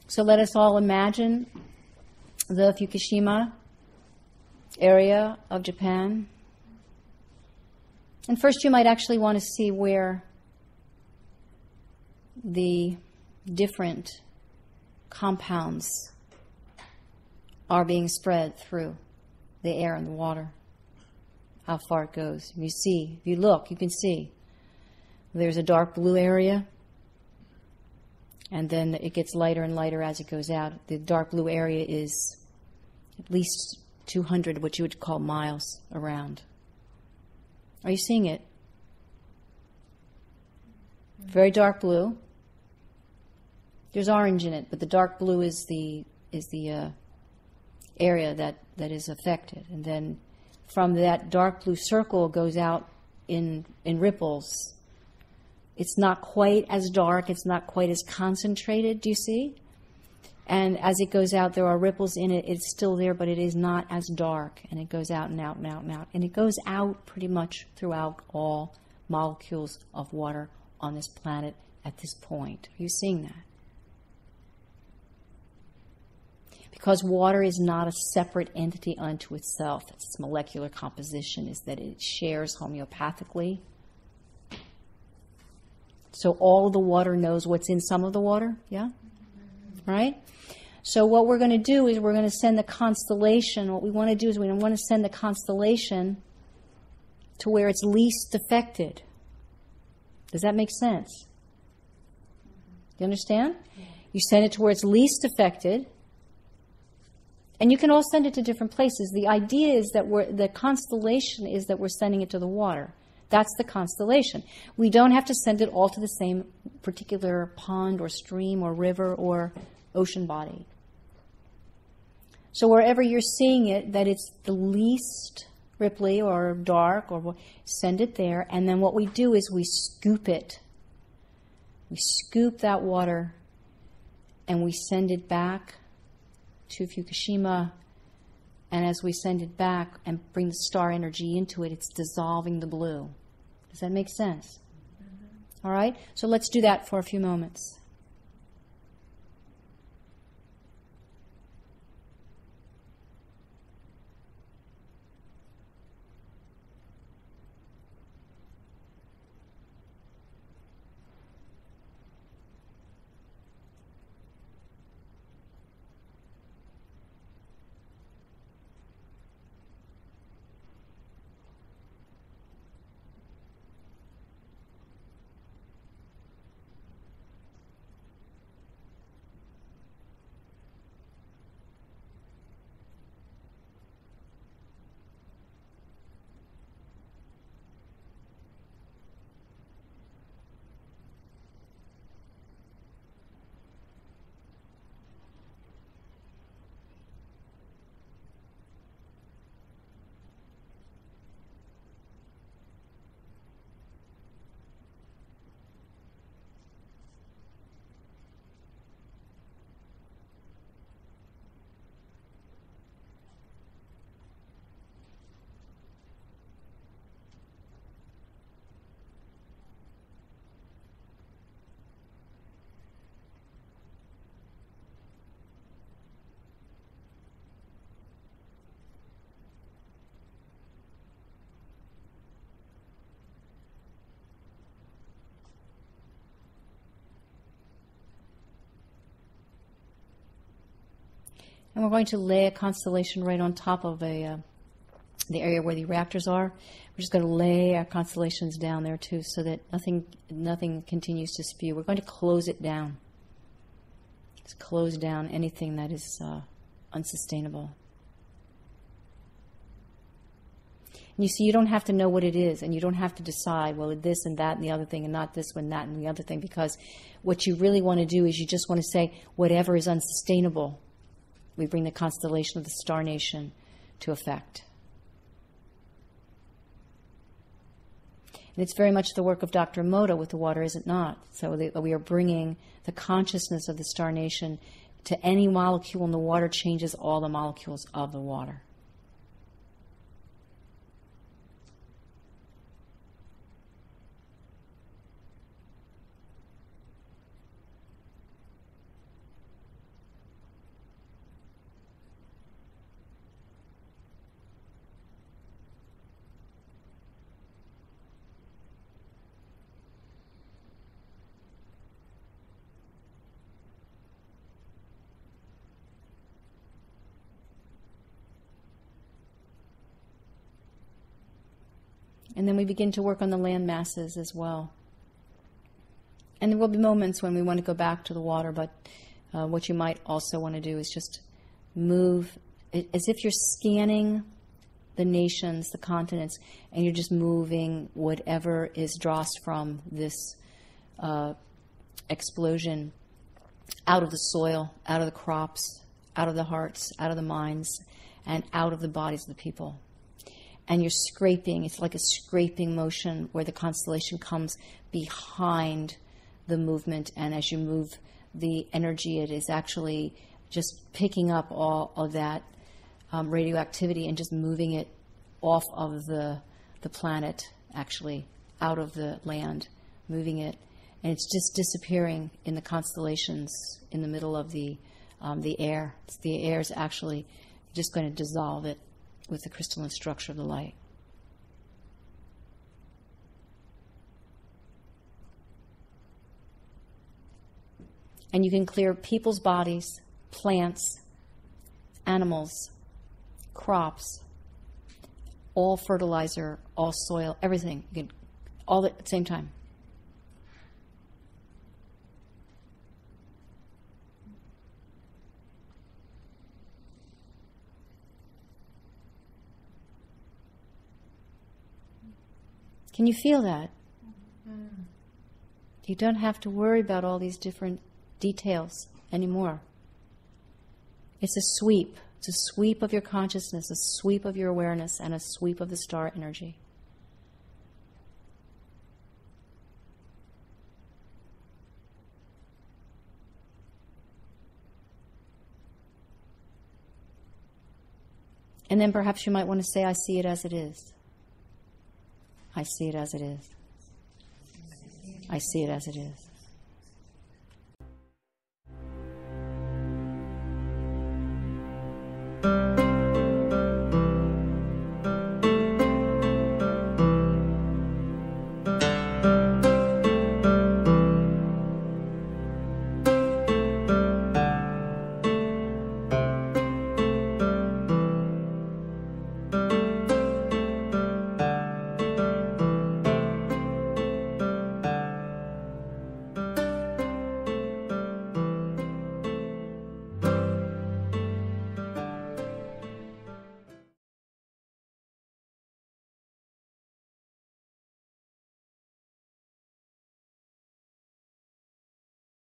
So let us all imagine the Fukushima area of Japan. And first you might actually want to see where the different compounds are being spread through the air and the water, how far it goes. You see, if you look, you can see there's a dark blue area, and then it gets lighter and lighter as it goes out. The dark blue area is at least 200, what you would call miles around. Are you seeing it? Very dark blue. There's orange in it, but the dark blue is the area that is affected. And then from that dark blue circle goes out in ripples. It's not quite as dark, it's not quite as concentrated, do you see? And as it goes out, there are ripples in it. It's still there, but it is not as dark. And it goes out and out and out and out. And it goes out pretty much throughout all molecules of water on this planet at this point. Are you seeing that? Because water is not a separate entity unto itself. That's its molecular composition, is that it shares homeopathically. So all of the water knows what's in some of the water, yeah? Right? So what we're going to do is we're going to send the constellation. What we want to do is we want to send the constellation to where it's least affected. Does that make sense? You understand? You send it to where it's least affected. And you can all send it to different places. The idea is that the constellation is that we're sending it to the water. That's the constellation. We don't have to send it all to the same particular pond or stream or river or ocean body. So wherever you're seeing it, that it's the least ripply or dark, or send it there. And then what we do is we scoop it. We scoop that water and we send it back to Fukushima. And as we send it back and bring the star energy into it, it's dissolving the blue. Does that make sense? Mm-hmm. All right? So let's do that for a few moments. And we're going to lay a constellation right on top of the area where the reactors are. We're just going to lay our constellations down there too, so that nothing continues to spew. We're going to close it down. Just close down anything that is unsustainable. And you see, you don't have to know what it is, and you don't have to decide, well, this and that and the other thing, and not this one, that and the other thing, because what you really want to do is you just want to say, whatever is unsustainable, we bring the constellation of the Star Nation to effect. And it's very much the work of Dr. Emoto with the water, is it not? So we are bringing the consciousness of the Star Nation to any molecule in the water, changes all the molecules of the water. And then we begin to work on the land masses as well. And there will be moments when we want to go back to the water, but what you might also want to do is just move as if you're scanning the nations, the continents, and you're just moving whatever is drossed from this explosion out of the soil, out of the crops, out of the hearts, out of the minds, and out of the bodies of the people. And you're scraping, it's like a scraping motion where the constellation comes behind the movement, and as you move the energy, it is actually just picking up all of that radioactivity and just moving it off of the planet, actually, out of the land, moving it. And it's just disappearing in the constellations in the middle of the air. The air is actually just going to dissolve it with the crystalline structure of the light. And you can clear people's bodies, plants, animals, crops, all fertilizer, all soil, everything. You can, all at the same time. Can you feel that? You don't have to worry about all these different details anymore. It's a sweep. It's a sweep of your consciousness, a sweep of your awareness, and a sweep of the star energy. And then perhaps you might want to say, I see it as it is. I see it as it is. I see it as it is.